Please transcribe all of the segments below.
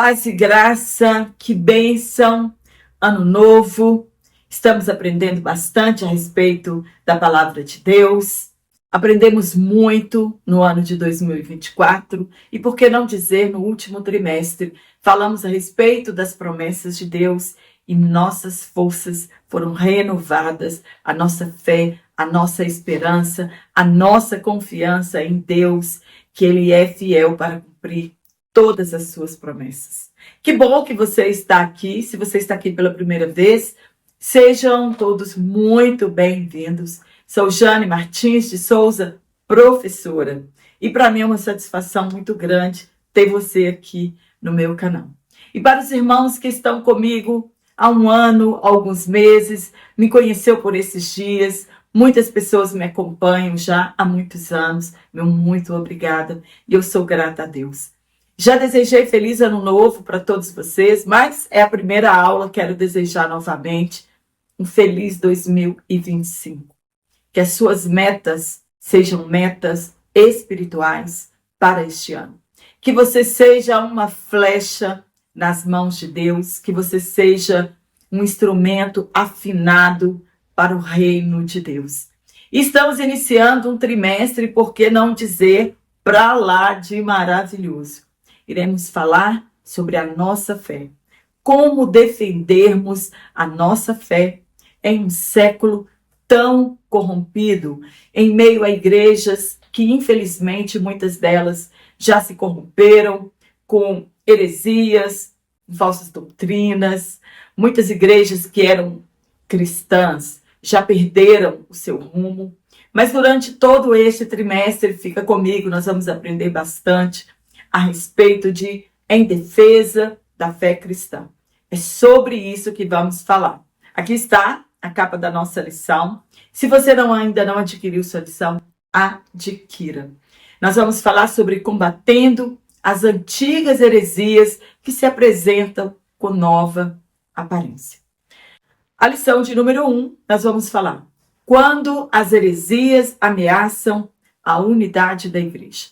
Paz e graça, que bênção, ano novo. Estamos aprendendo bastante a respeito da palavra de Deus. Aprendemos muito no ano de 2024 e, por que não dizer, no último trimestre, falamos a respeito das promessas de Deus e nossas forças foram renovadas, a nossa fé, a nossa esperança, a nossa confiança em Deus, que Ele é fiel para cumprir todas as suas promessas. Que bom que você está aqui. Se você está aqui pela primeira vez, sejam todos muito bem-vindos. Sou Jane Martins de Souza, professora. E para mim é uma satisfação muito grande ter você aqui no meu canal. E para os irmãos que estão comigo há um ano, alguns meses, me conheceu por esses dias, muitas pessoas me acompanham já há muitos anos. Meu muito obrigada e eu sou grata a Deus. Já desejei feliz ano novo para todos vocês, mas é a primeira aula, quero desejar novamente um feliz 2025. Que as suas metas sejam metas espirituais para este ano. Que você seja uma flecha nas mãos de Deus, que você seja um instrumento afinado para o reino de Deus. Estamos iniciando um trimestre, por que não dizer, para lá de maravilhoso. Iremos falar sobre a nossa fé. Como defendermos a nossa fé em um século tão corrompido, em meio a igrejas que, infelizmente, muitas delas já se corromperam com heresias, falsas doutrinas. Muitas igrejas que eram cristãs já perderam o seu rumo. Mas durante todo este trimestre, fica comigo, nós vamos aprender bastante a respeito de em defesa da fé cristã. É sobre isso que vamos falar. Aqui está a capa da nossa lição. Se você ainda não adquiriu sua lição, adquira. Nós vamos falar sobre combatendo as antigas heresias que se apresentam com nova aparência. A lição de número 1, nós vamos falar quando as heresias ameaçam a unidade da igreja.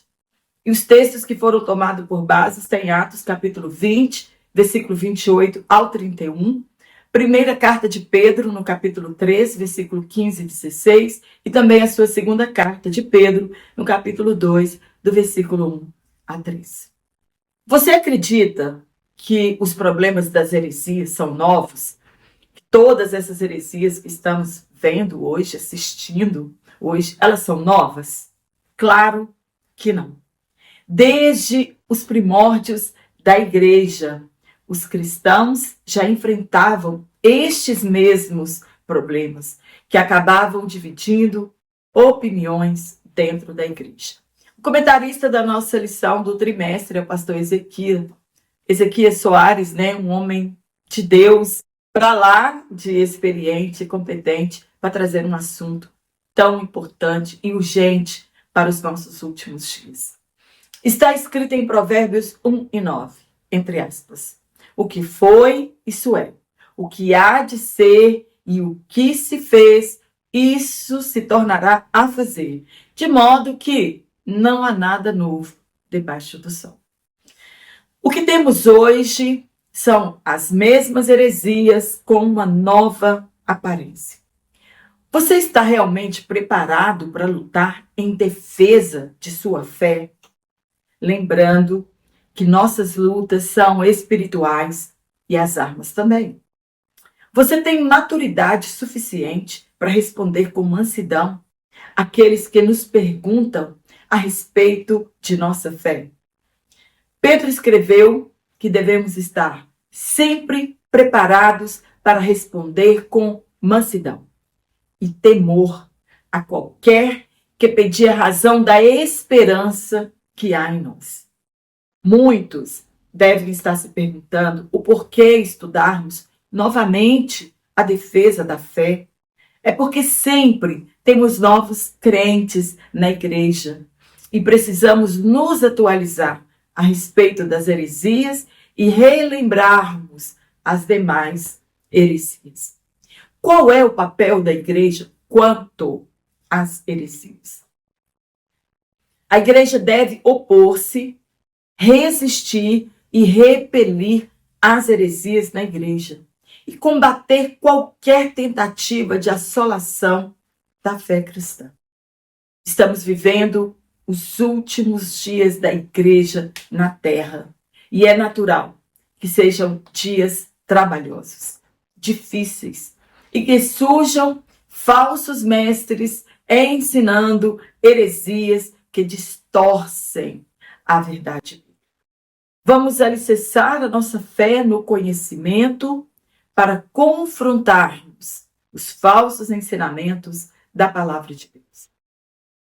E os textos que foram tomados por base estão em Atos capítulo 20, versículo 28 ao 31. Primeira carta de Pedro, no capítulo 3, versículo 15 e 16. E também a sua segunda carta de Pedro, no capítulo 2, do versículo 1 a 3. Você acredita que os problemas das heresias são novos? Que todas essas heresias que estamos vendo hoje, assistindo hoje, elas são novas? Claro que não. Desde os primórdios da igreja, os cristãos já enfrentavam estes mesmos problemas, que acabavam dividindo opiniões dentro da igreja. O comentarista da nossa lição do trimestre é o pastor Ezequias Soares, um homem de Deus, para lá de experiente e competente, para trazer um assunto tão importante e urgente para os nossos últimos dias. Está escrito em Provérbios 1 e 9, entre aspas. O que foi, isso é. O que há de ser e o que se fez, isso se tornará a fazer. De modo que não há nada novo debaixo do sol. O que temos hoje são as mesmas heresias com uma nova aparência. Você está realmente preparado para lutar em defesa de sua fé? Lembrando que nossas lutas são espirituais e as armas também. Você tem maturidade suficiente para responder com mansidão àqueles que nos perguntam a respeito de nossa fé? Pedro escreveu que devemos estar sempre preparados para responder com mansidão e temor a qualquer que pedir a razão da esperança que há em nós. Muitos devem estar se perguntando o porquê estudarmos novamente a defesa da fé. É porque sempre temos novos crentes na igreja e precisamos nos atualizar a respeito das heresias e relembrarmos as demais heresias. Qual é o papel da igreja quanto às heresias? A igreja deve opor-se, resistir e repelir as heresias na igreja e combater qualquer tentativa de assolação da fé cristã. Estamos vivendo os últimos dias da igreja na terra e é natural que sejam dias trabalhosos, difíceis e que surjam falsos mestres ensinando heresias que distorcem a verdade. Vamos alicerçar a nossa fé no conhecimento para confrontarmos os falsos ensinamentos da palavra de Deus.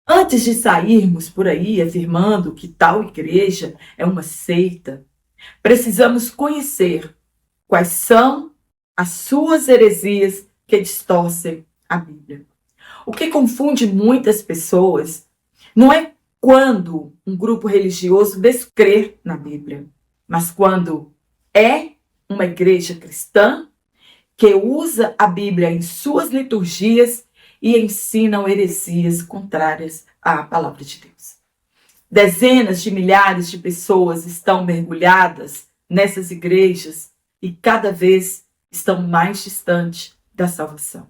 Antes de sairmos por aí afirmando que tal igreja é uma seita, precisamos conhecer quais são as suas heresias que distorcem a Bíblia. O que confunde muitas pessoas não é quando um grupo religioso descrê na Bíblia, mas quando é uma igreja cristã que usa a Bíblia em suas liturgias e ensinam heresias contrárias à palavra de Deus. Dezenas de milhares de pessoas estão mergulhadas nessas igrejas e cada vez estão mais distantes da salvação.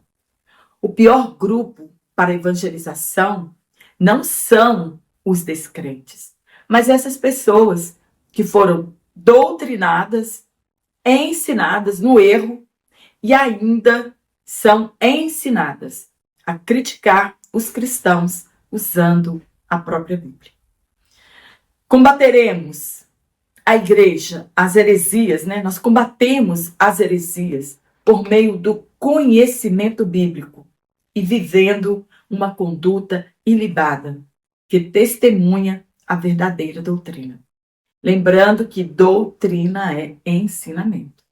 O pior grupo para evangelização não são os descrentes, mas essas pessoas que foram doutrinadas, ensinadas no erro e ainda são ensinadas a criticar os cristãos usando a própria Bíblia. Combateremos a igreja, as heresias, Nós combatemos as heresias por meio do conhecimento bíblico e vivendo uma conduta ilibada que testemunha a verdadeira doutrina. Lembrando que doutrina é ensinamento.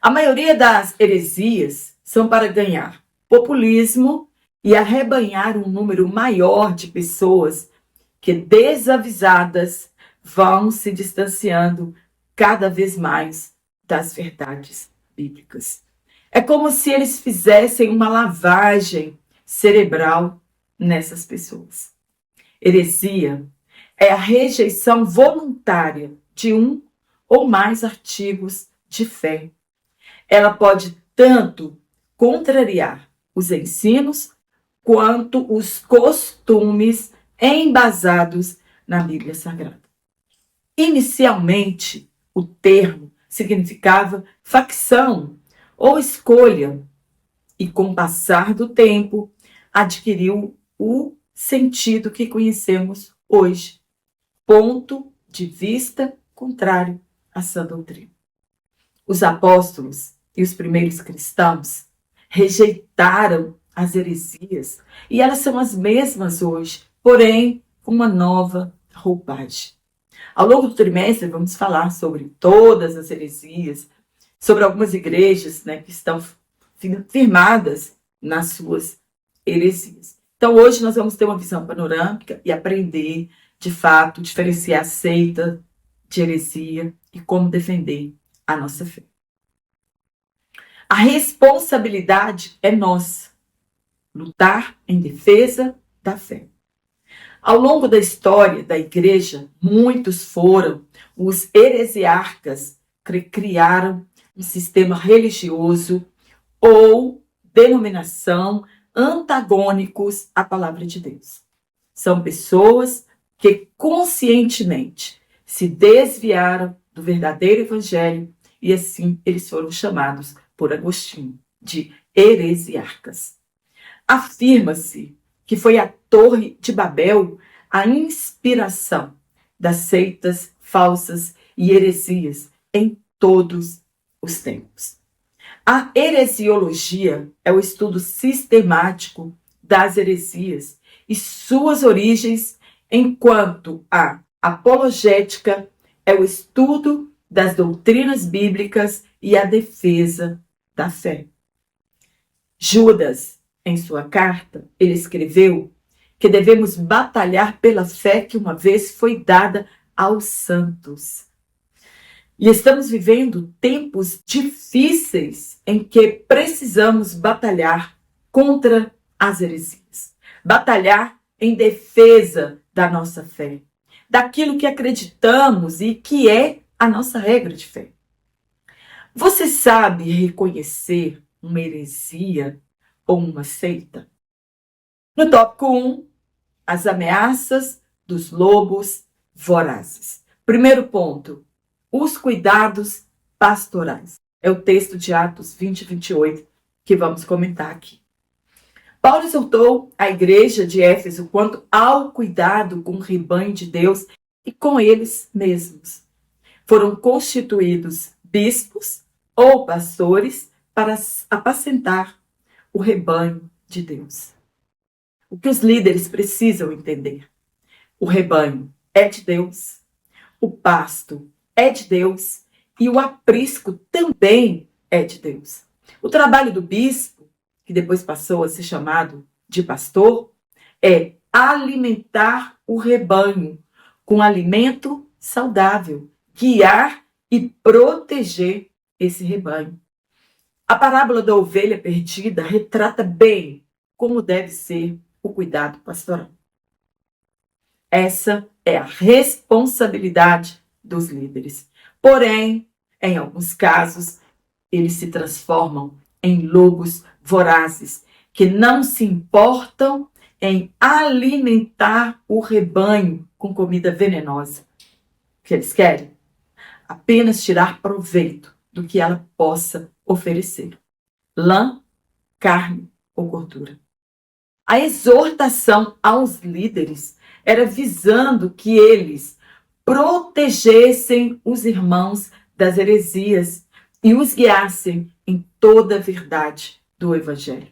A maioria das heresias são para ganhar populismo e arrebanhar um número maior de pessoas que, desavisadas, vão se distanciando cada vez mais das verdades bíblicas. É como se eles fizessem uma lavagem cerebral nessas pessoas. Heresia é a rejeição voluntária de um ou mais artigos de fé. Ela pode tanto contrariar os ensinos quanto os costumes embasados na Bíblia Sagrada. Inicialmente, o termo significava facção ou escolha, e com o passar do tempo, adquiriu o sentido que conhecemos hoje. Ponto de vista contrário à sã doutrina. Os apóstolos e os primeiros cristãos rejeitaram as heresias e elas são as mesmas hoje, porém com uma nova roupagem. Ao longo do trimestre vamos falar sobre todas as heresias, sobre algumas igrejas que estão firmadas nas suas heresias. Então hoje nós vamos ter uma visão panorâmica e aprender, de fato, diferenciar seita de heresia e como defender a nossa fé. A responsabilidade é nossa, lutar em defesa da fé. Ao longo da história da igreja, muitos foram os heresiarcas que criaram um sistema religioso ou denominação antagônicos à palavra de Deus. São pessoas que conscientemente se desviaram do verdadeiro evangelho e assim eles foram chamados por Agostinho de heresiarcas. Afirma-se que foi a Torre de Babel a inspiração das seitas falsas e heresias em todos os tempos. A heresiologia é o estudo sistemático das heresias e suas origens, enquanto a apologética é o estudo das doutrinas bíblicas e a defesa da fé. Judas, em sua carta, ele escreveu que devemos batalhar pela fé que uma vez foi dada aos santos. E estamos vivendo tempos difíceis em que precisamos batalhar contra as heresias. Batalhar em defesa da nossa fé. daquilo que acreditamos e que é a nossa regra de fé. Você sabe reconhecer uma heresia ou uma seita? No tópico 1, as ameaças dos lobos vorazes. Primeiro ponto, os cuidados pastorais. É o texto de Atos 20 e 28 que vamos comentar aqui. Paulo exortou a igreja de Éfeso quanto ao cuidado com o rebanho de Deus e com eles mesmos. Foram constituídos bispos ou pastores para apacentar o rebanho de Deus. O que os líderes precisam entender? O rebanho é de Deus, o pasto é de Deus e o aprisco também é de Deus. O trabalho do bispo, que depois passou a ser chamado de pastor, é alimentar o rebanho com alimento saudável, guiar e proteger esse rebanho. A parábola da ovelha perdida retrata bem como deve ser o cuidado pastoral. Essa é a responsabilidade dos líderes. Porém, em alguns casos, eles se transformam em lobos vorazes, que não se importam em alimentar o rebanho com comida venenosa. O que eles querem? Apenas tirar proveito do que ela possa oferecer. Lã, carne ou gordura. A exortação aos líderes era visando que eles protegessem os irmãos das heresias e os guiassem em toda a verdade do Evangelho.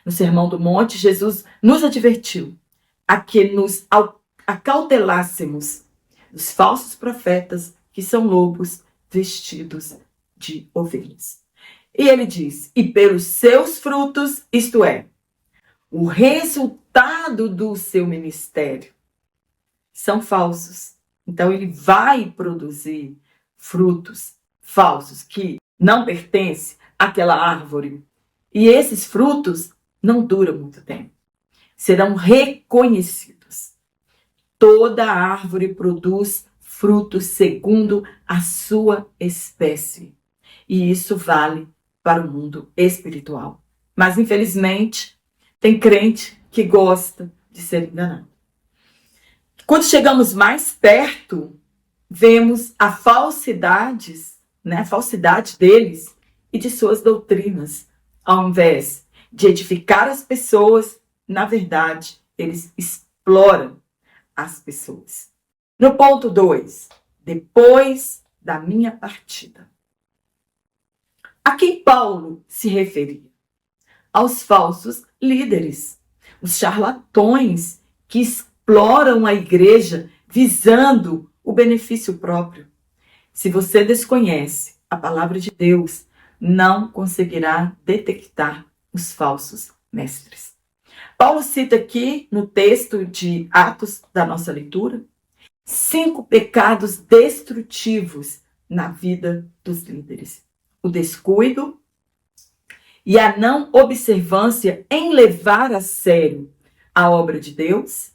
No Sermão do Monte, Jesus nos advertiu a que nos acautelássemos dos falsos profetas que são lobos vestidos de ovelhas. E ele diz, e pelos seus frutos, isto é, o resultado do seu ministério, são falsos. Então ele vai produzir frutos falsos que não pertencem àquela árvore. E esses frutos não duram muito tempo. Serão reconhecidos. Toda árvore produz frutos segundo a sua espécie. E isso vale para o mundo espiritual. Mas, infelizmente, tem crente que gosta de ser enganado. Quando chegamos mais perto, vemos a falsidade deles e de suas doutrinas. Ao invés de edificar as pessoas, na verdade, eles exploram as pessoas. No ponto 2, depois da minha partida. A quem Paulo se referia? Aos falsos líderes, os charlatões que exploram a igreja visando o benefício próprio. Se você desconhece a palavra de Deus, não conseguirá detectar os falsos mestres. Paulo cita aqui no texto de Atos da nossa leitura 5 pecados destrutivos na vida dos líderes: o descuido e a não observância em levar a sério a obra de Deus,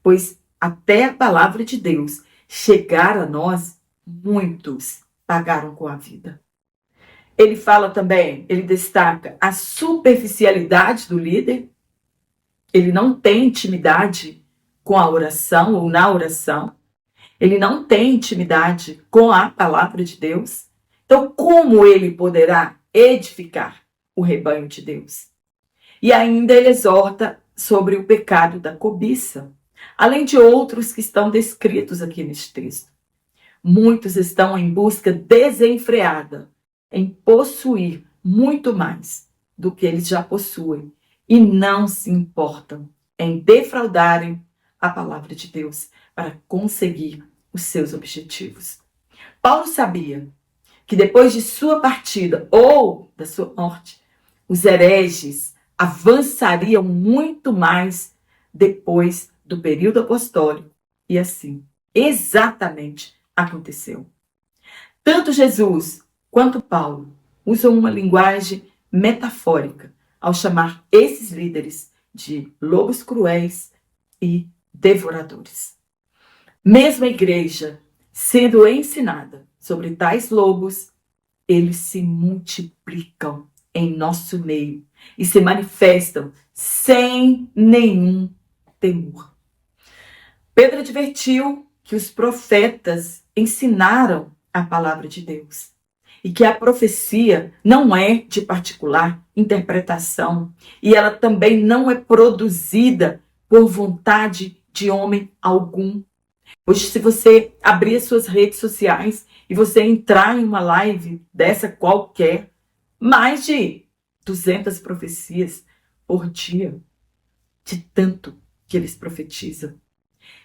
pois até a palavra de Deus chegar a nós, muitos pagaram com a vida. Ele fala também, ele destaca a superficialidade do líder. Ele não tem intimidade com a oração ou na oração. Ele não tem intimidade com a palavra de Deus. Então, como ele poderá edificar o rebanho de Deus? E ainda ele exorta sobre o pecado da cobiça, além de outros que estão descritos aqui neste texto. Muitos estão em busca desenfreada em possuir muito mais do que eles já possuem e não se importam em defraudarem a palavra de Deus para conseguir os seus objetivos. Paulo sabia que depois de sua partida ou da sua morte, os hereges avançariam muito mais depois do período apostólico. E assim, exatamente aconteceu. Tanto Jesus quanto Paulo usam uma linguagem metafórica ao chamar esses líderes de lobos cruéis e devoradores. Mesmo a igreja sendo ensinada sobre tais lobos, eles se multiplicam em nosso meio e se manifestam sem nenhum temor. Pedro advertiu que os profetas ensinaram a palavra de Deus e que a profecia não é de particular interpretação e ela também não é produzida por vontade de homem algum. Hoje, se você abrir as suas redes sociais e você entrar em uma live dessa qualquer, mais de 200 profecias por dia, de tanto que eles profetizam.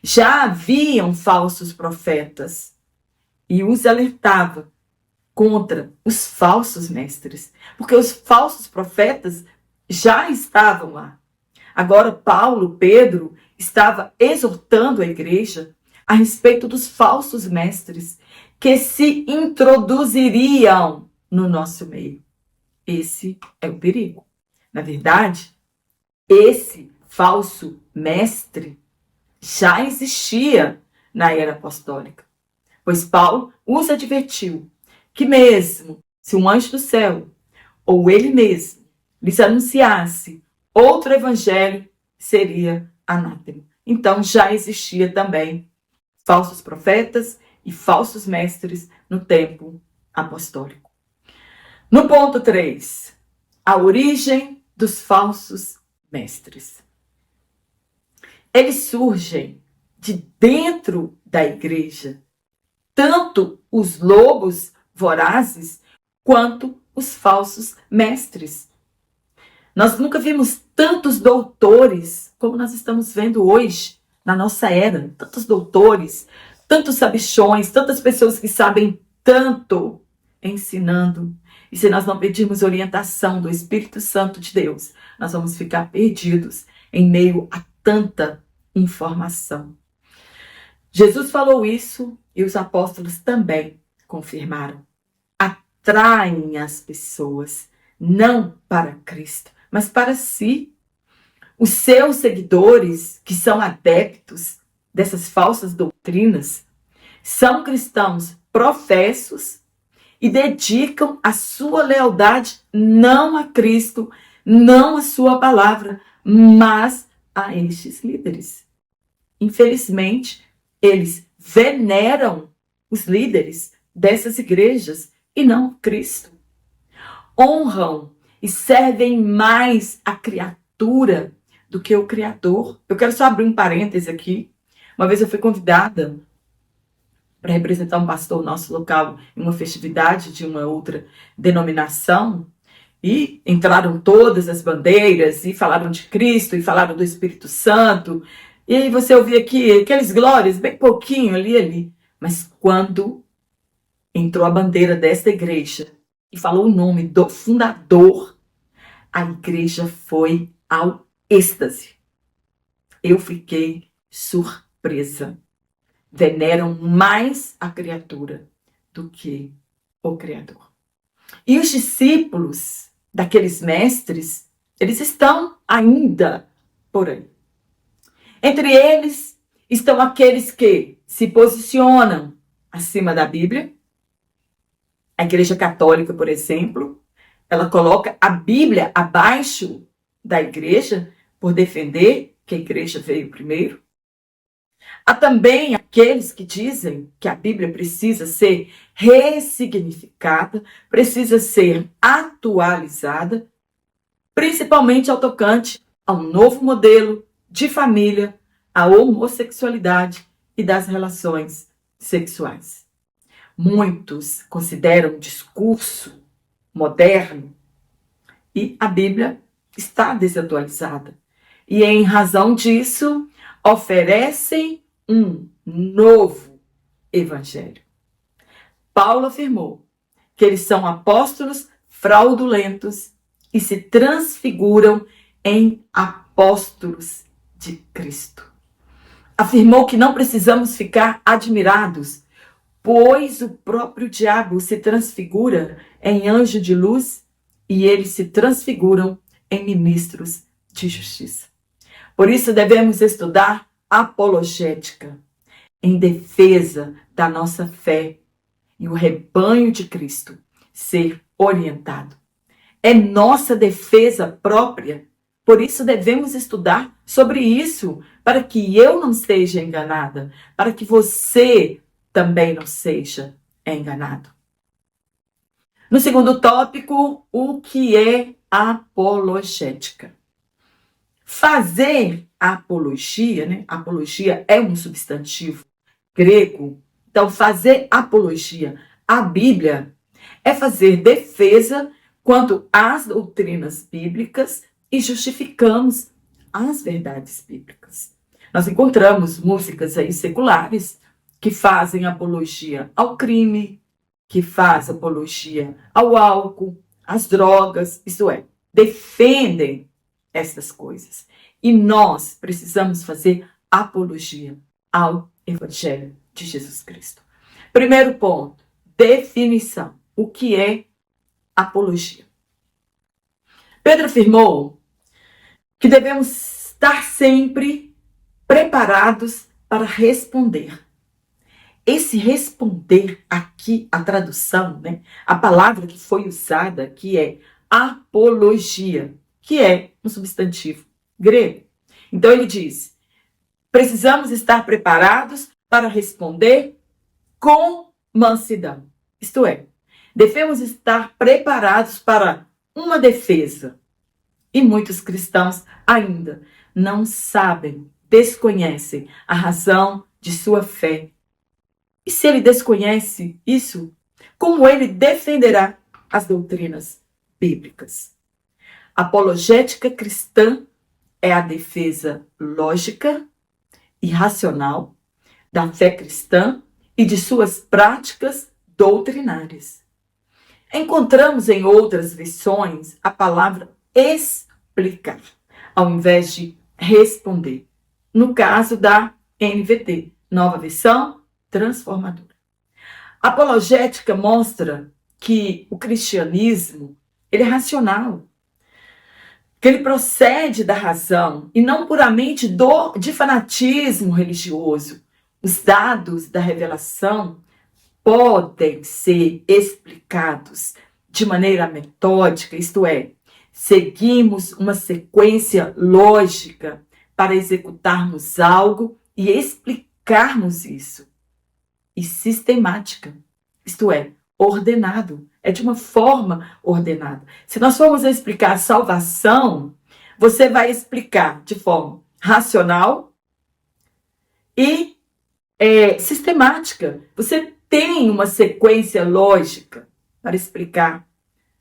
Já haviam falsos profetas e os alertava contra os falsos mestres, porque os falsos profetas já estavam lá. Agora, Paulo, Pedro, estava exortando a igreja a respeito dos falsos mestres que se introduziriam no nosso meio. Esse é o perigo. Na verdade, esse falso mestre já existia na era apostólica, pois Paulo os advertiu que mesmo se um anjo do céu ou ele mesmo lhes anunciasse outro evangelho, seria anátema. Então já existia também falsos profetas e falsos mestres no tempo apostólico. No ponto 3, a origem dos falsos mestres. Eles surgem de dentro da igreja, tanto os lobos vorazes quanto os falsos mestres. Nós nunca vimos tantos doutores como nós estamos vendo hoje, na nossa era. Tantos doutores, tantos sabichões, tantas pessoas que sabem tanto ensinando. E se nós não pedirmos orientação do Espírito Santo de Deus, nós vamos ficar perdidos em meio a tanta informação. Jesus falou isso e os apóstolos também confirmaram. Atraem as pessoas, não para Cristo, mas para si. Os seus seguidores, que são adeptos dessas falsas doutrinas, são cristãos professos e dedicam a sua lealdade não a Cristo, não a sua palavra, mas a estes líderes. Infelizmente, eles veneram os líderes dessas igrejas e não Cristo. Honram e servem mais a criatura do que o Criador. Eu quero só abrir um parêntese aqui. Uma vez eu fui convidada para representar um pastor nosso local em uma festividade de uma outra denominação, e entraram todas as bandeiras e falaram de Cristo e falaram do Espírito Santo. E aí você ouvia aqui aqueles glórias, bem pouquinho ali. Mas quando entrou a bandeira desta igreja e falou o nome do fundador, a igreja foi ao êxtase. Eu fiquei surpresa. Veneram mais a criatura do que o Criador. E os discípulos daqueles mestres, eles estão ainda por aí. Entre eles estão aqueles que se posicionam acima da Bíblia. A Igreja Católica, por exemplo, ela coloca a Bíblia abaixo da igreja por defender que a igreja veio primeiro. Há também aqueles que dizem que a Bíblia precisa ser ressignificada, precisa ser atualizada, principalmente ao tocante ao novo modelo de família, à homossexualidade e das relações sexuais. Muitos consideram o discurso moderno e a Bíblia está desatualizada. E em razão disso, oferecem um novo evangelho. Paulo afirmou que eles são apóstolos fraudulentos e se transfiguram em apóstolos de Cristo. Afirmou que não precisamos ficar admirados, pois o próprio diabo se transfigura em anjo de luz e eles se transfiguram em ministros de justiça. Por isso devemos estudar apologética. em defesa da nossa fé e o rebanho de Cristo ser orientado. É nossa defesa própria, por isso devemos estudar sobre isso, para que eu não seja enganada, para que você também não seja enganado. No segundo tópico, o que é apologética? Fazer apologia, né? Apologia é um substantivo grego. Então, fazer apologia à Bíblia é fazer defesa quanto às doutrinas bíblicas e justificamos as verdades bíblicas. Nós encontramos músicas aí seculares que fazem apologia ao crime, que faz apologia ao álcool, às drogas, isto é, defendem essas coisas. E nós precisamos fazer apologia ao Evangelho de Jesus Cristo. Primeiro ponto, definição. O que é apologia? Pedro afirmou que devemos estar sempre preparados para responder. Esse responder aqui, a tradução, né? A palavra que foi usada aqui é apologia, que é um substantivo grego. Então ele diz, precisamos estar preparados para responder com mansidão. Isto é, devemos estar preparados para uma defesa. E muitos cristãos ainda não sabem, desconhecem a razão de sua fé. E se ele desconhece isso, como ele defenderá as doutrinas bíblicas? Apologética cristã é a defesa lógica e racional da fé cristã e de suas práticas doutrinárias. Encontramos em outras versões a palavra explicar, ao invés de responder. No caso da NVT, Nova Versão Transformadora. A apologética mostra que o cristianismo ele é racional, que ele procede da razão e não puramente de fanatismo religioso. Os dados da revelação podem ser explicados de maneira metódica, isto é, seguimos uma sequência lógica para executarmos algo e explicarmos isso. E sistemática, isto é, ordenado, é de uma forma ordenada. Se nós formos explicar a salvação, você vai explicar de forma racional e sistemática. Você tem uma sequência lógica para explicar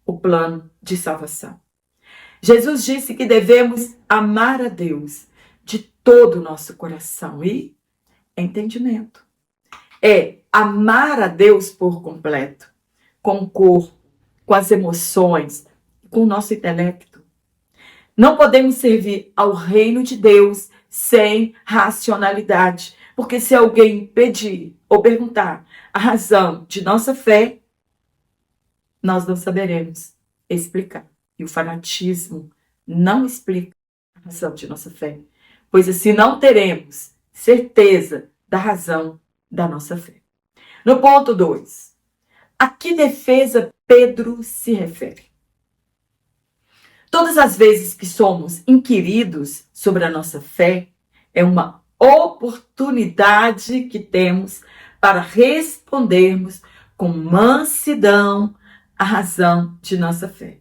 o plano de salvação. Jesus disse que devemos amar a Deus de todo o nosso coração e entendimento. É amar a Deus por completo, com o corpo, com as emoções, com o nosso intelecto. Não podemos servir ao reino de Deus sem racionalidade, porque se alguém pedir ou perguntar a razão de nossa fé, nós não saberemos explicar. E o fanatismo não explica a razão de nossa fé, pois assim não teremos certeza da razão da nossa fé. No ponto 2, a que defesa Pedro se refere? Todas as vezes que somos inquiridos sobre a nossa fé, é uma oportunidade que temos para respondermos com mansidão a razão de nossa fé.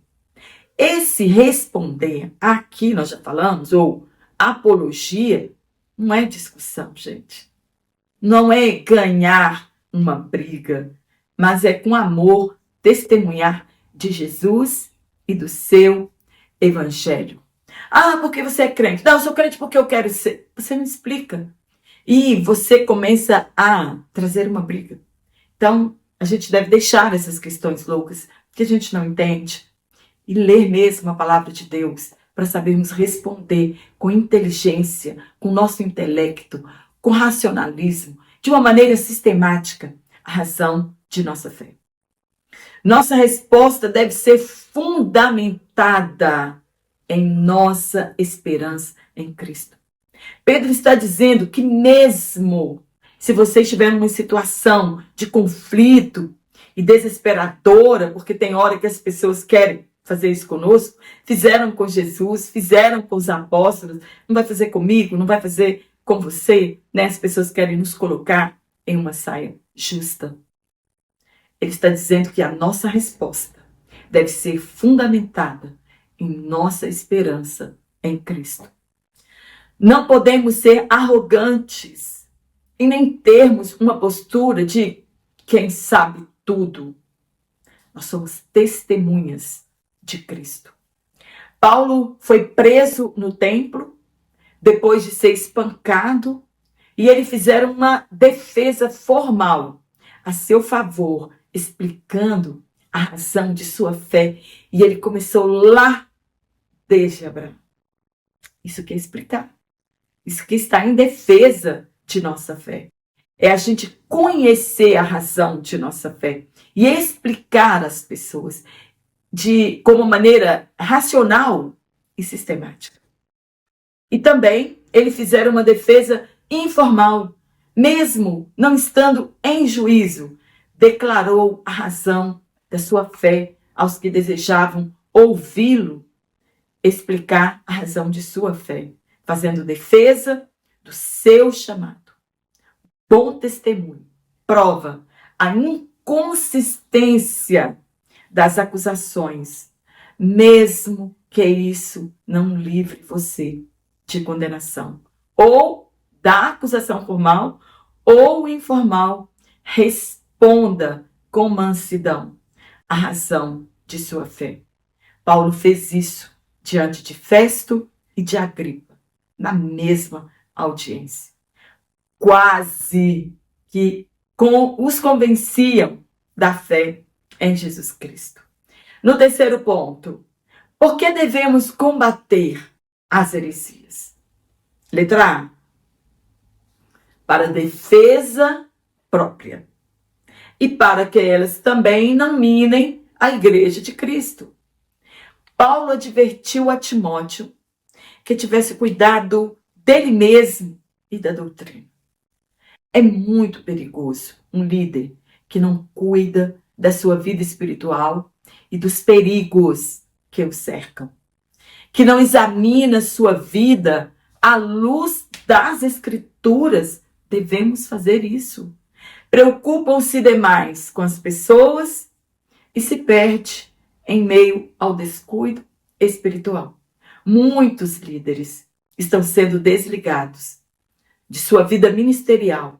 Esse responder, aqui nós já falamos, ou apologia, não é discussão, gente. Não é ganhar uma briga, mas é com amor testemunhar de Jesus e do seu evangelho. Ah, porque você é crente. Não, eu sou crente porque eu quero ser. Você não explica. E você começa a trazer uma briga. Então, a gente deve deixar essas questões loucas que a gente não entende e ler mesmo a palavra de Deus para sabermos responder com inteligência, com nosso intelecto, com racionalismo, de uma maneira sistemática, a razão de nossa fé. Nossa resposta deve ser fundamentada em nossa esperança em Cristo. Pedro está dizendo que mesmo Se você estiver numa situação de conflito e desesperadora, porque tem hora que as pessoas querem fazer isso conosco, fizeram com Jesus, fizeram com os apóstolos, não vai fazer comigo, não vai fazer com você, né? As pessoas querem nos colocar em uma saia justa. Ele está dizendo que a nossa resposta deve ser fundamentada em nossa esperança em Cristo. Não podemos ser arrogantes e nem termos uma postura de quem sabe tudo. Nós somos testemunhas de Cristo. Paulo foi preso no templo depois de ser espancado e eles fizeram uma defesa formal a seu favor, explicando a razão de sua fé. E ele começou lá desde Abraão. Isso quer explicar. Isso que está em defesa de nossa fé. É a gente conhecer a razão de nossa fé e explicar às pessoas como maneira racional e sistemática. E também eles fizeram uma defesa informal, mesmo não estando em juízo, declarou a razão da sua fé aos que desejavam ouvi-lo explicar a razão de sua fé, fazendo defesa do seu chamado. Bom testemunho prova a inconsistência das acusações, mesmo que isso não livre você de condenação, ou da acusação formal ou informal. Responda com mansidão a razão de sua fé. Paulo fez isso diante de Festo e de Agripa, na mesma audiência. Quase que os convenciam da fé em Jesus Cristo. No terceiro ponto, por que devemos combater as heresias? Letra A, para defesa própria e para que elas também não minem a igreja de Cristo. Paulo advertiu a Timóteo que tivesse cuidado dele mesmo e da doutrina. É muito perigoso um líder que não cuida da sua vida espiritual e dos perigos que o cercam, que não examina sua vida à luz das Escrituras. Devemos fazer isso. Preocupam-se demais com as pessoas e se perde em meio ao descuido espiritual. Muitos líderes estão sendo desligados de sua vida ministerial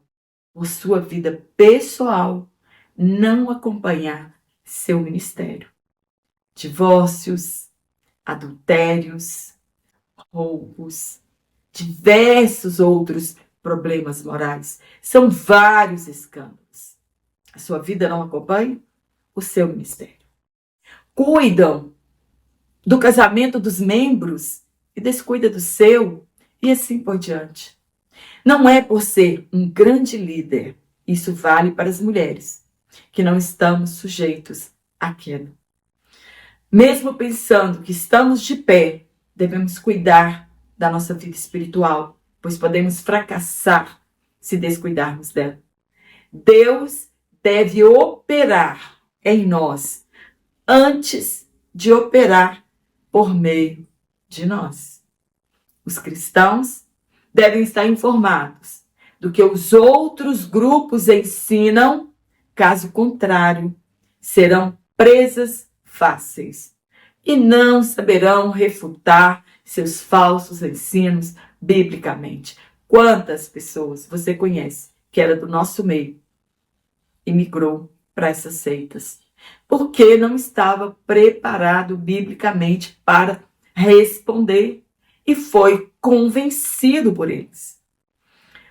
por sua vida pessoal não acompanhar seu ministério. Divórcios, adultérios, roubos, diversos outros problemas morais. São vários escândalos. A sua vida não acompanha o seu ministério. Cuidam do casamento dos membros e descuida do seu, e assim por diante. Não é por ser um grande líder, isso vale para as mulheres, que não estamos sujeitos à queda. Mesmo pensando que estamos de pé, devemos cuidar da nossa vida espiritual, pois podemos fracassar se descuidarmos dela. Deus deve operar em nós antes de operar por meio de nós. Os cristãos devem estar informados do que os outros grupos ensinam, caso contrário, serão presas fáceis e não saberão refutar seus falsos ensinos biblicamente. Quantas pessoas você conhece que era do nosso meio e migrou para essas seitas? Porque não estava preparado biblicamente para responder e foi convencido por eles.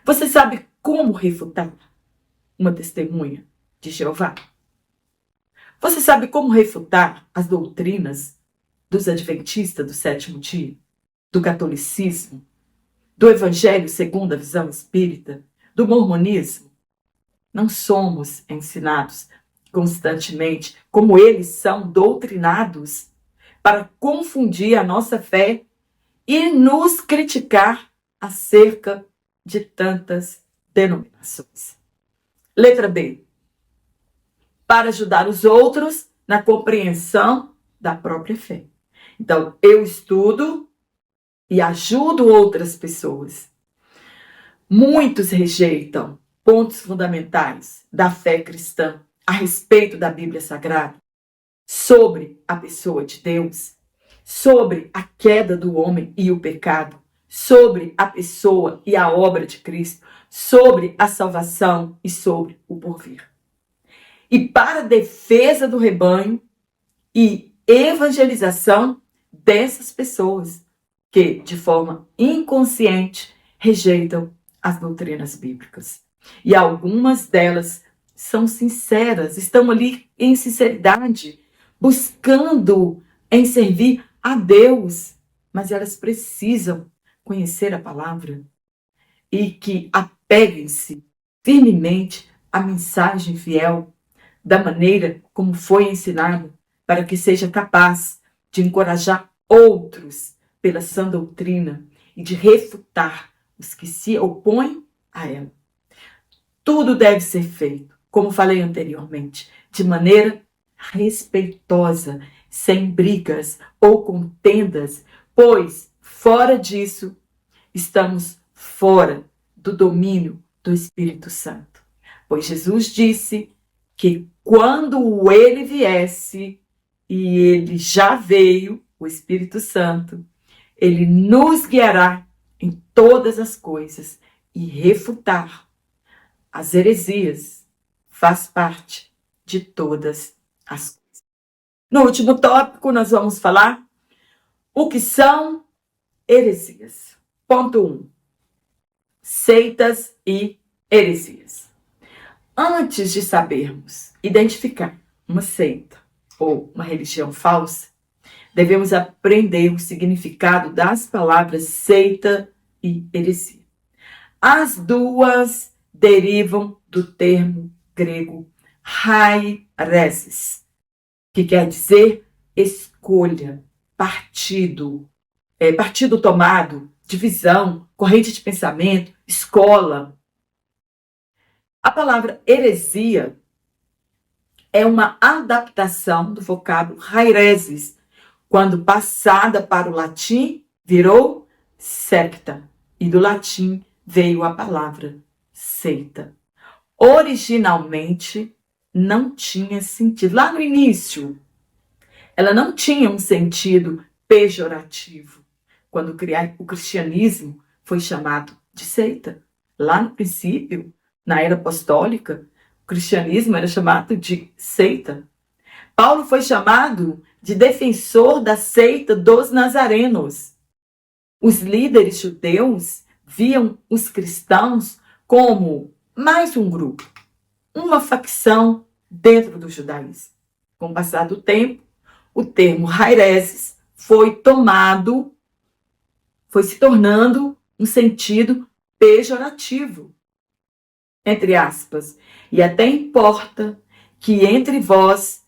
Você sabe como refutar uma testemunha de Jeová? Você sabe como refutar as doutrinas dos adventistas do sétimo dia, do catolicismo, do evangelho segundo a visão espírita, do mormonismo? Não somos ensinados constantemente como eles são doutrinados para confundir a nossa fé e nos criticar acerca de tantas denominações. Letra B. Para ajudar os outros na compreensão da própria fé. Então, eu estudo e ajudo outras pessoas. Muitos rejeitam pontos fundamentais da fé cristã a respeito da Bíblia Sagrada, sobre a pessoa de Deus, sobre a queda do homem e o pecado, sobre a pessoa e a obra de Cristo, sobre a salvação e sobre o porvir. E para a defesa do rebanho e evangelização dessas pessoas que, de forma inconsciente, rejeitam as doutrinas bíblicas. E algumas delas são sinceras, estão ali em sinceridade, buscando em servir a Deus, mas elas precisam conhecer a palavra e que apeguem-se firmemente à mensagem fiel, da maneira como foi ensinado, para que seja capaz de encorajar outros pela sã doutrina e de refutar os que se opõem a ela. Tudo deve ser feito, como falei anteriormente, de maneira respeitosa, sem brigas ou contendas, pois, fora disso, estamos fora do domínio do Espírito Santo. Pois Jesus disse que quando ele viesse, e ele já veio, o Espírito Santo, ele nos guiará em todas as coisas e refutar as heresias faz parte de todas as coisas. No último tópico, nós vamos falar o que são heresias. Ponto 1. Seitas e heresias. Antes de sabermos identificar uma seita ou uma religião falsa, devemos aprender o significado das palavras seita e heresia. As duas derivam do termo grego hairesis, que quer dizer escolha, partido, partido tomado, divisão, corrente de pensamento, escola. A palavra heresia é uma adaptação do vocábulo hairesis, quando passada para o latim, virou secta, e do latim veio a palavra seita. Originalmente, não tinha sentido. Lá no início, ela não tinha um sentido pejorativo. Quando o cristianismo foi chamado de seita. Lá no princípio, na era apostólica, o cristianismo era chamado de seita. Paulo foi chamado de defensor da seita dos nazarenos. Os líderes judeus viam os cristãos como mais um grupo, uma facção dentro do judaísmo. Com o passar do tempo, o termo hairesis foi se tornando um sentido pejorativo, entre aspas, e até importa que entre vós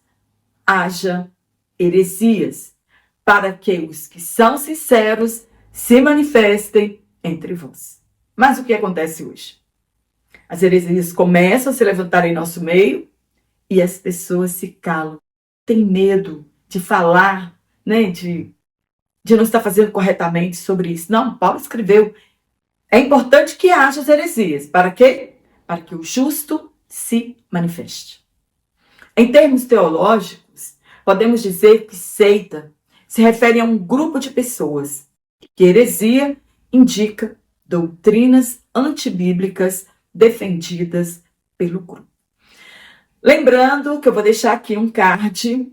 haja heresias, para que os que são sinceros se manifestem entre vós. Mas o que acontece hoje? As heresias começam a se levantar em nosso meio e as pessoas se calam, têm medo de falar, né, de não estar fazendo corretamente sobre isso. Não, Paulo escreveu, é importante que haja as heresias. Para quê? Para que o justo se manifeste. Em termos teológicos, podemos dizer que seita se refere a um grupo de pessoas, que heresia indica doutrinas antibíblicas defendidas pelo grupo. Lembrando que eu vou deixar aqui um card,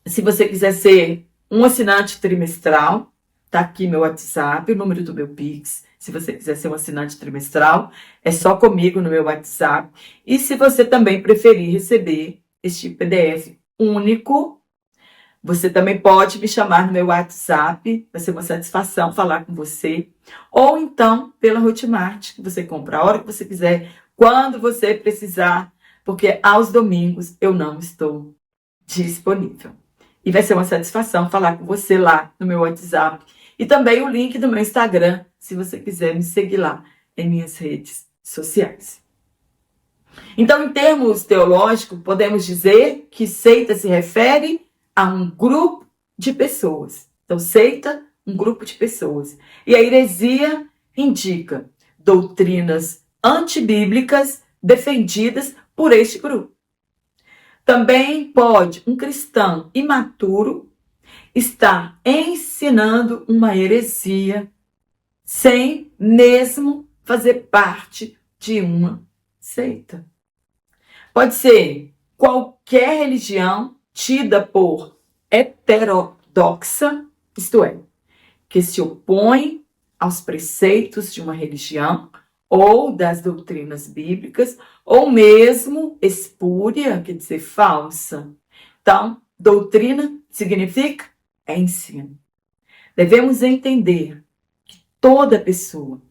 se você quiser ser um assinante trimestral, tá aqui meu WhatsApp, o número do meu Pix. Se você quiser ser um assinante trimestral, é só comigo no meu WhatsApp. E se você também preferir receber este PDF único, você também pode me chamar no meu WhatsApp, vai ser uma satisfação falar com você. Ou então pela Hotmart, que você compra a hora que você quiser, quando você precisar, porque aos domingos eu não estou disponível. E vai ser uma satisfação falar com você lá no meu WhatsApp. E também o link do meu Instagram, se você quiser me seguir lá em minhas redes sociais. Então, em termos teológicos, podemos dizer que seita se refere a um grupo de pessoas. Então, seita, um grupo de pessoas. E a heresia indica doutrinas antibíblicas defendidas por este grupo. Também pode um cristão imaturo estar ensinando uma heresia sem mesmo fazer parte de uma seita. Pode ser qualquer religião tida por heterodoxa, isto é, que se opõe aos preceitos de uma religião ou das doutrinas bíblicas, ou mesmo espúria, quer dizer, falsa. Então, doutrina significa ensino. Devemos entender que toda pessoa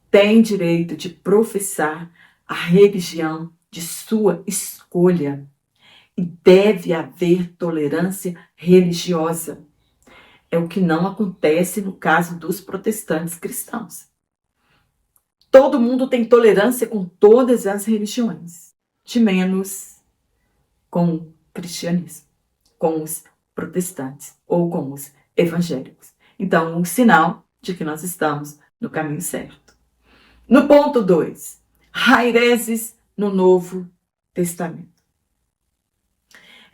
tem direito de professar a religião de sua escolha e deve haver tolerância religiosa. É o que não acontece no caso dos protestantes cristãos. Todo mundo tem tolerância com todas as religiões, de menos com o cristianismo, com os protestantes ou com os evangélicos. Então, um sinal de que nós estamos no caminho certo. No ponto 2, hereses no Novo Testamento.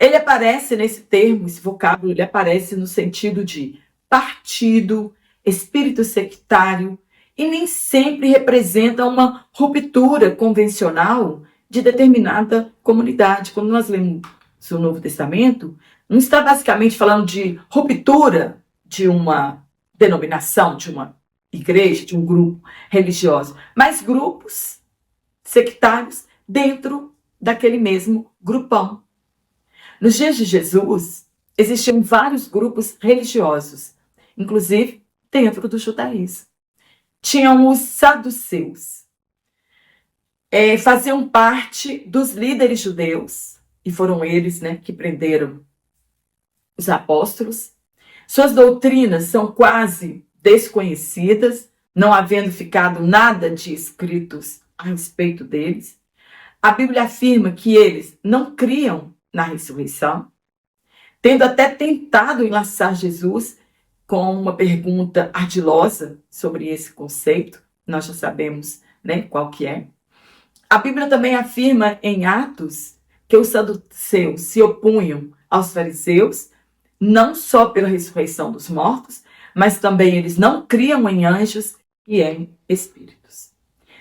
Ele aparece nesse termo, esse vocábulo, ele aparece no sentido de partido, espírito sectário, e nem sempre representa uma ruptura convencional de determinada comunidade. Quando nós lemos o Novo Testamento, não está basicamente falando de ruptura de uma denominação, de uma igreja, de um grupo religioso, mas grupos sectários dentro daquele mesmo grupão. Nos dias de Jesus, existiam vários grupos religiosos, inclusive dentro do judaísmo. Tinham os saduceus, faziam parte dos líderes judeus, e foram eles, que prenderam os apóstolos. Suas doutrinas são quase desconhecidas, não havendo ficado nada de escritos a respeito deles. A Bíblia afirma que eles não criam na ressurreição, tendo até tentado enlaçar Jesus com uma pergunta ardilosa sobre esse conceito. Nós já sabemos, qual que é. A Bíblia também afirma em Atos que os saduceus se opunham aos fariseus, não só pela ressurreição dos mortos, mas também eles não criam em anjos e em espíritos.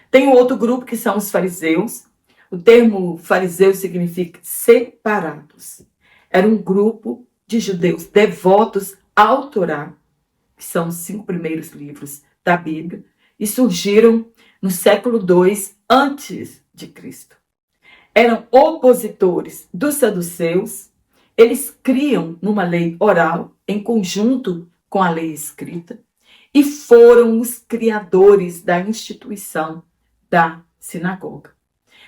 Tem outro grupo que são os fariseus. O termo fariseu significa separados. Era um grupo de judeus devotos ao Torá, que são os 5 primeiros livros da Bíblia, e surgiram no século II antes de Cristo. Eram opositores dos saduceus, eles criam numa lei oral em conjunto com a lei escrita e foram os criadores da instituição da sinagoga.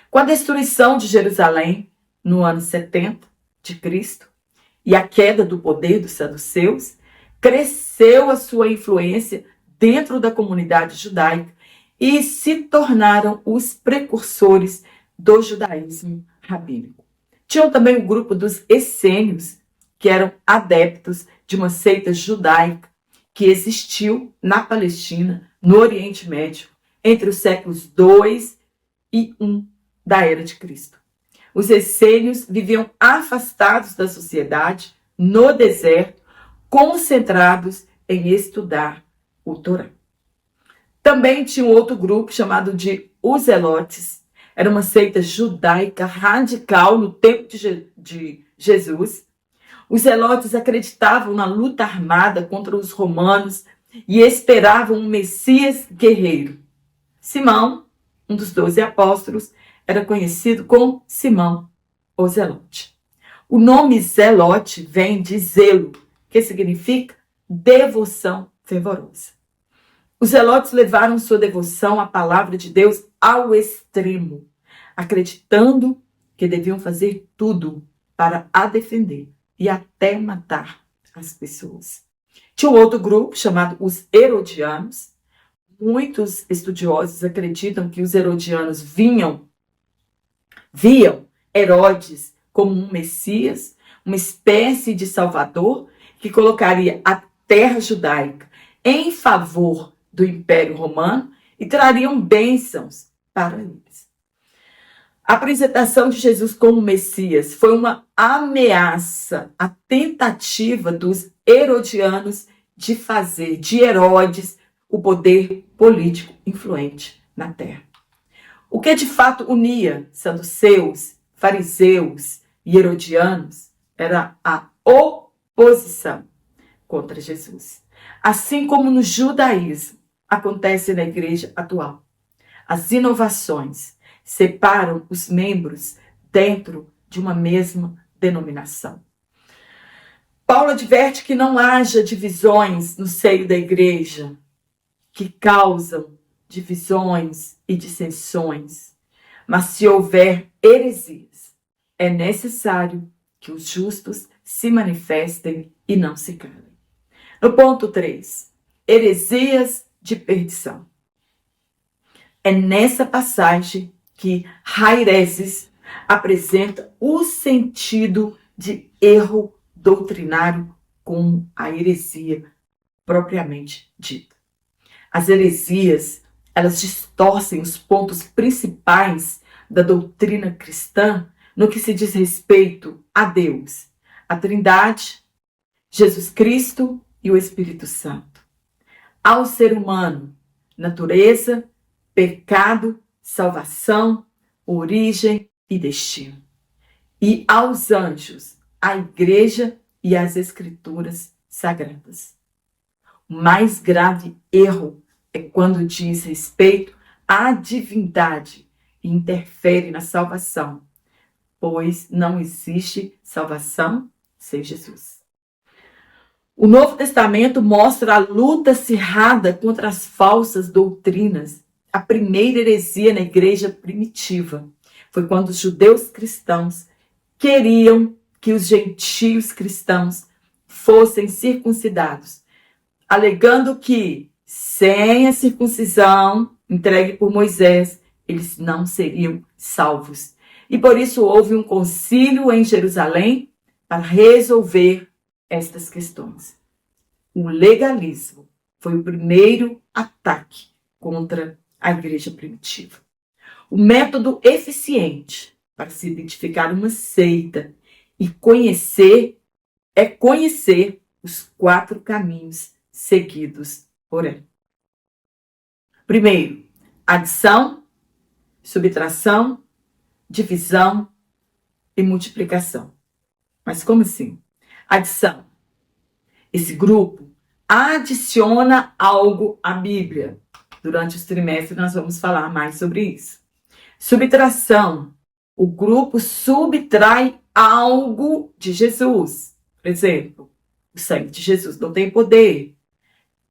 Com a destruição de Jerusalém no ano 70 de Cristo e a queda do poder dos saduceus, cresceu a sua influência dentro da comunidade judaica e se tornaram os precursores do judaísmo rabínico. Tinham também o grupo dos essênios, que eram adeptos de uma seita judaica que existiu na Palestina, no Oriente Médio, entre os séculos 2 e 1 da Era de Cristo. Os essênios viviam afastados da sociedade, no deserto, concentrados em estudar o Torá. Também tinha um outro grupo chamado de os Zelotes. Era uma seita judaica radical no tempo de Jesus. Os Zelotes acreditavam na luta armada contra os romanos e esperavam um Messias guerreiro. Simão, um dos 12 apóstolos, era conhecido como Simão, o Zelote. O nome Zelote vem de zelo, que significa devoção fervorosa. Os zelotes levaram sua devoção à palavra de Deus ao extremo, acreditando que deviam fazer tudo para a defender e até matar as pessoas. Tinha um outro grupo chamado os herodianos, muitos estudiosos acreditam que os herodianos viam Herodes como um Messias, uma espécie de Salvador que colocaria a terra judaica em favor do Império Romano e trariam bênçãos para eles. A apresentação de Jesus como Messias foi uma ameaça à tentativa dos herodianos de fazer de Herodes o poder político influente na terra. O que de fato unia saduceus, fariseus e herodianos era a oposição contra Jesus. Assim como no judaísmo acontece na igreja atual. As inovações separam os membros dentro de uma mesma denominação. Paulo adverte que não haja divisões no seio da igreja que causam divisões e dissensões. Mas se houver heresias, é necessário que os justos se manifestem e não se calem. No ponto 3, heresias de perdição. É nessa passagem que Haireses apresenta o sentido de erro doutrinário como a heresia propriamente dita. As heresias, elas distorcem os pontos principais da doutrina cristã no que se diz respeito a Deus, a Trindade, Jesus Cristo e o Espírito Santo. Ao ser humano, natureza, pecado, salvação, origem e destino. E aos anjos, a igreja e as escrituras sagradas. O mais grave erro é quando diz respeito à divindade e interfere na salvação, pois não existe salvação sem Jesus. O Novo Testamento mostra a luta acirrada contra as falsas doutrinas. A primeira heresia na igreja primitiva foi quando os judeus cristãos queriam que os gentios cristãos fossem circuncidados, alegando que, sem a circuncisão entregue por Moisés, eles não seriam salvos. E por isso houve um concílio em Jerusalém para resolver estas questões. O legalismo foi o primeiro ataque contra a igreja primitiva. O método eficiente para se identificar uma seita e conhecer os 4 caminhos seguidos por ela. Primeiro, adição, subtração, divisão e multiplicação. Mas como assim? Adição. Esse grupo adiciona algo à Bíblia. Durante os trimestres nós vamos falar mais sobre isso. Subtração. O grupo subtrai algo de Jesus. Por exemplo, o sangue de Jesus não tem poder.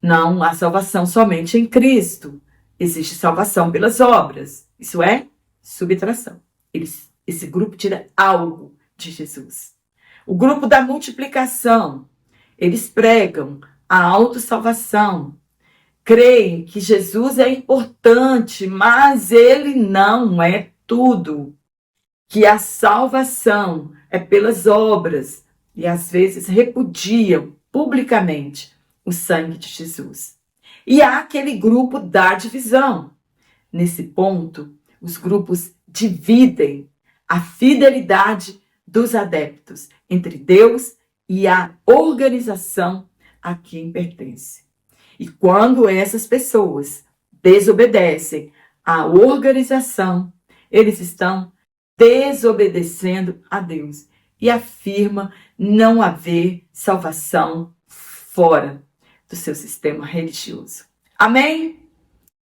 Não há salvação somente em Cristo. Existe salvação pelas obras. Isso é subtração. Esse grupo tira algo de Jesus. O grupo da multiplicação, eles pregam a autossalvação, creem que Jesus é importante, mas ele não é tudo, que a salvação é pelas obras e às vezes repudiam publicamente o sangue de Jesus. E há aquele grupo da divisão. Nesse ponto, os grupos dividem a fidelidade dos adeptos entre Deus e a organização a quem pertence. E quando essas pessoas desobedecem à organização, eles estão desobedecendo a Deus e afirma não haver salvação fora do seu sistema religioso. Amém?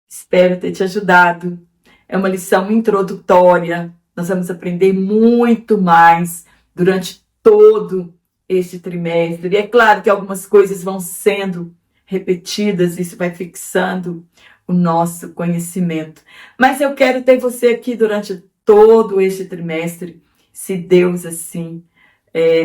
Espero ter te ajudado. É uma lição introdutória. Nós vamos aprender muito mais durante todo este trimestre. E é claro que algumas coisas vão sendo repetidas, isso vai fixando o nosso conhecimento. Mas eu quero ter você aqui durante todo este trimestre, se Deus assim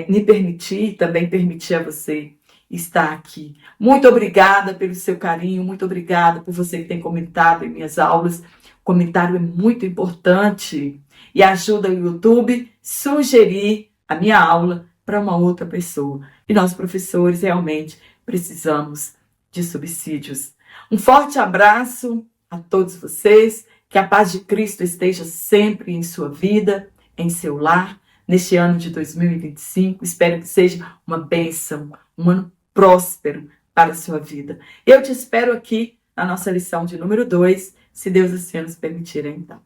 me permitir, também permitir a você. estar aqui. Muito obrigada pelo seu carinho, muito obrigada por você que tem comentado em minhas aulas. O comentário é muito importante e ajuda o YouTube a sugerir a minha aula para uma outra pessoa. E nós, professores, realmente precisamos de subsídios. Um forte abraço a todos vocês. Que a paz de Cristo esteja sempre em sua vida, em seu lar, neste ano de 2025. Espero que seja uma bênção, um ano próspero para a sua vida. Eu te espero aqui na nossa lição de número 2, se Deus assim nos permitir, então.